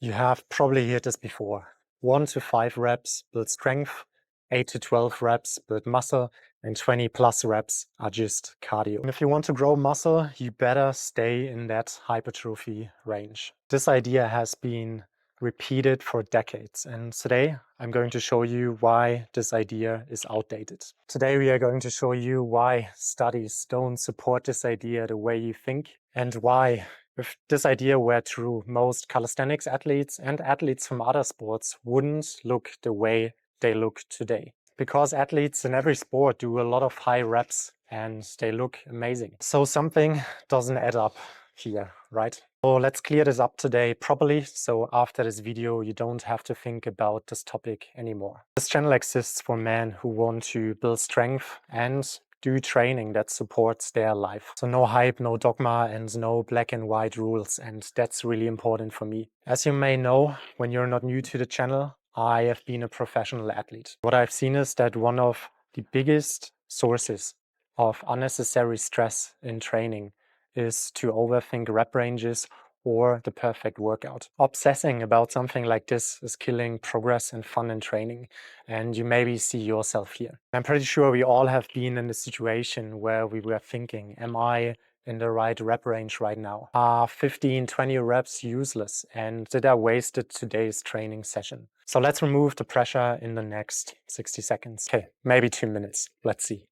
You have probably heard this before. 1 to 5 reps build strength, 8 to 12 reps build muscle, and 20 plus reps are just cardio. And if you want to grow muscle, you better stay in that hypertrophy range. This idea has been repeated for decades, and today I'm going to show you why this idea is outdated. Today we are going to show you why studies don't support this idea the way you think, and why, if this idea were true, most calisthenics athletes and athletes from other sports wouldn't look the way they look today. Because athletes in every sport do a lot of high reps and they look amazing. So something doesn't add up here, right? So let's clear this up today properly, so after this video you don't have to think about this topic anymore. This channel exists for men who want to build strength and do training that supports their life. So no hype, no dogma, and no black and white rules, and that's really important for me. As you may know, when you're not new to the channel, I have been a professional athlete. What I've seen is that one of the biggest sources of unnecessary stress in training is to overthink rep ranges or the perfect workout. Obsessing about something like this is killing progress and fun in training, and you maybe see yourself here. I'm pretty sure we all have been in a situation where we were thinking, am I in the right rep range right now? Are 15, 20 reps useless? And did I wasted today's training session? So let's remove the pressure in the next 60 seconds. Okay, maybe 2 minutes. Let's see.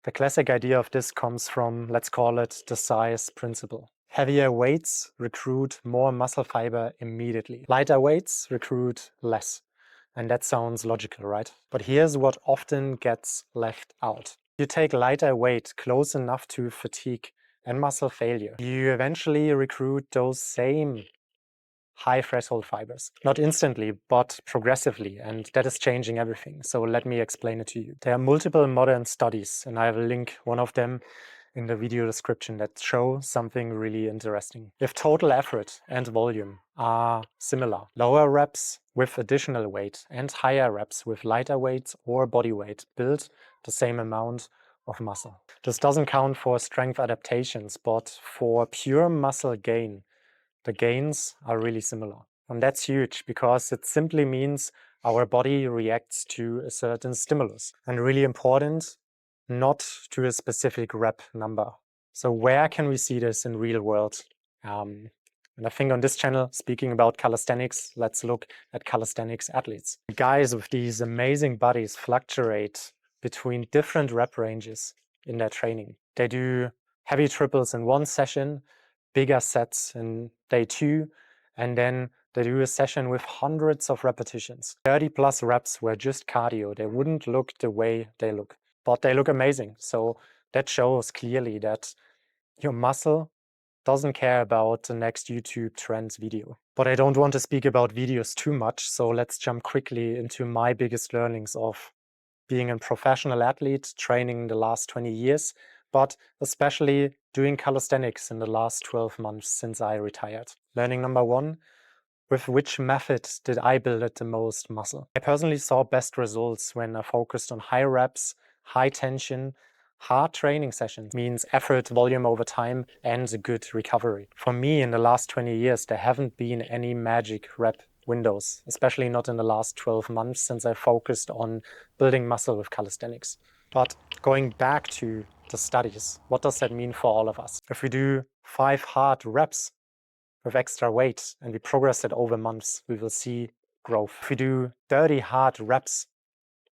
The classic idea of this comes from, let's call it the size principle. Heavier weights recruit more muscle fiber immediately. Lighter weights recruit less. And that sounds logical, right? But here's what often gets left out. You take lighter weight close enough to fatigue and muscle failure, you eventually recruit those same high threshold fibers. Not instantly, but progressively, and that is changing everything. So let me explain it to you. There are multiple modern studies, and I will link one of them in the video description, that show something really interesting. If total effort and volume are similar, lower reps with additional weight and higher reps with lighter weights or body weight build the same amount of muscle. This doesn't count for strength adaptations, but for pure muscle gain, the gains are really similar. And that's huge because it simply means our body reacts to a certain stimulus. And really important, not to a specific rep number. So where can we see this in real world? And I think on this channel, speaking about calisthenics, let's look at calisthenics athletes. Guys with these amazing bodies fluctuate between different rep ranges in their training. They do heavy triples in one session, bigger sets in day 2, and then they do a session with hundreds of repetitions. 30 plus reps were just cardio. They wouldn't look the way they look, but they look amazing. So that shows clearly that your muscle doesn't care about the next YouTube trends video. But I don't want to speak about videos too much, so let's jump quickly into my biggest learnings of being a professional athlete, training the last 20 years, but especially doing calisthenics in the last 12 months since I retired. Learning number 1, with which method did I build the most muscle? I personally saw best results when I focused on high reps, high tension, hard training sessions. Means effort, volume over time, and a good recovery. For me, in the last 20 years, there haven't been any magic rep windows, especially not in the last 12 months since I focused on building muscle with calisthenics. But going back to the studies, what does that mean for all of us? If we do 5 hard reps with extra weight and we progress it over months, we will see growth. If we do 30 hard reps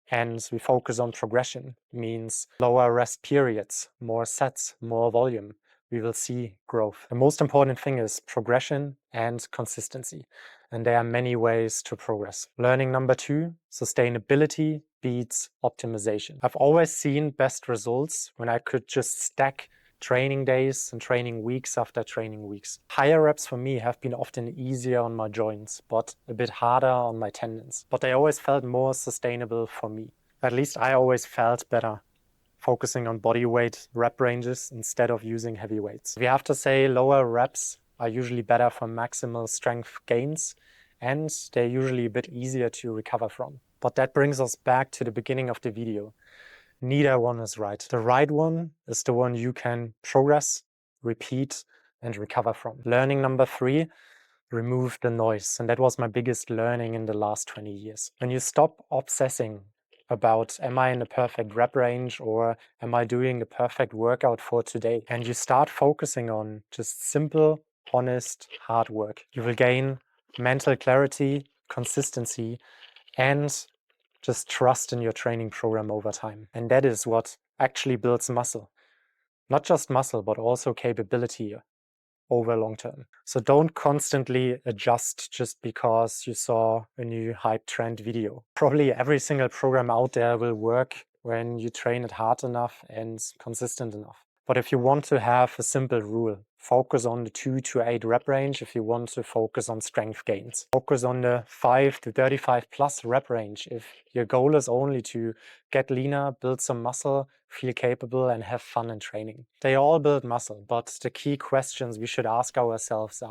and we focus on progression, means lower rest periods, more sets, more volume, we will see growth. The most important thing is progression and consistency. And there are many ways to progress. Learning number 2, sustainability beats optimization. I've always seen best results when I could just stack training days and training weeks after training weeks. Higher reps for me have been often easier on my joints, but a bit harder on my tendons. But they always felt more sustainable for me. At least I always felt better focusing on body weight rep ranges instead of using heavy weights. We have to say lower reps are usually better for maximal strength gains, and they're usually a bit easier to recover from. But that brings us back to the beginning of the video. Neither one is right. The right one is the one you can progress, repeat, and recover from. Learning number 3, remove the noise. And that was my biggest learning in the last 20 years. When you stop obsessing about, am I in the perfect rep range or am I doing the perfect workout for today? And you start focusing on just simple, honest, hard work. You will gain mental clarity, consistency, and just trust in your training program over time. And that is what actually builds muscle. Not just muscle, but also capability over long term. So don't constantly adjust just because you saw a new hype trend video. Probably every single program out there will work when you train it hard enough and consistent enough. But if you want to have a simple rule, focus on the 2 to 8 rep range. If you want to focus on strength gains, focus on the 5 to 35 plus rep range. If your goal is only to get leaner, build some muscle, feel capable, and have fun in training. They all build muscle, but the key questions we should ask ourselves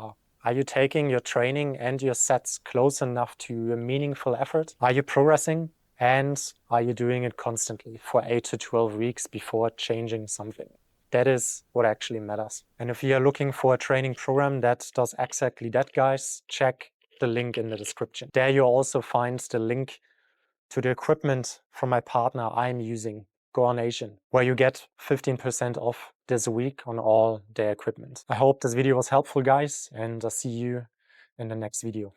are you taking your training and your sets close enough to a meaningful effort? Are you progressing? And are you doing it constantly for 8 to 12 weeks before changing something? That is what actually matters. And if you are looking for a training program that does exactly that, guys, check the link in the description. There you also find the link to the equipment from my partner I'm using, Gornation, where you get 15% off this week on all their equipment. I hope this video was helpful, guys, and I'll see you in the next video.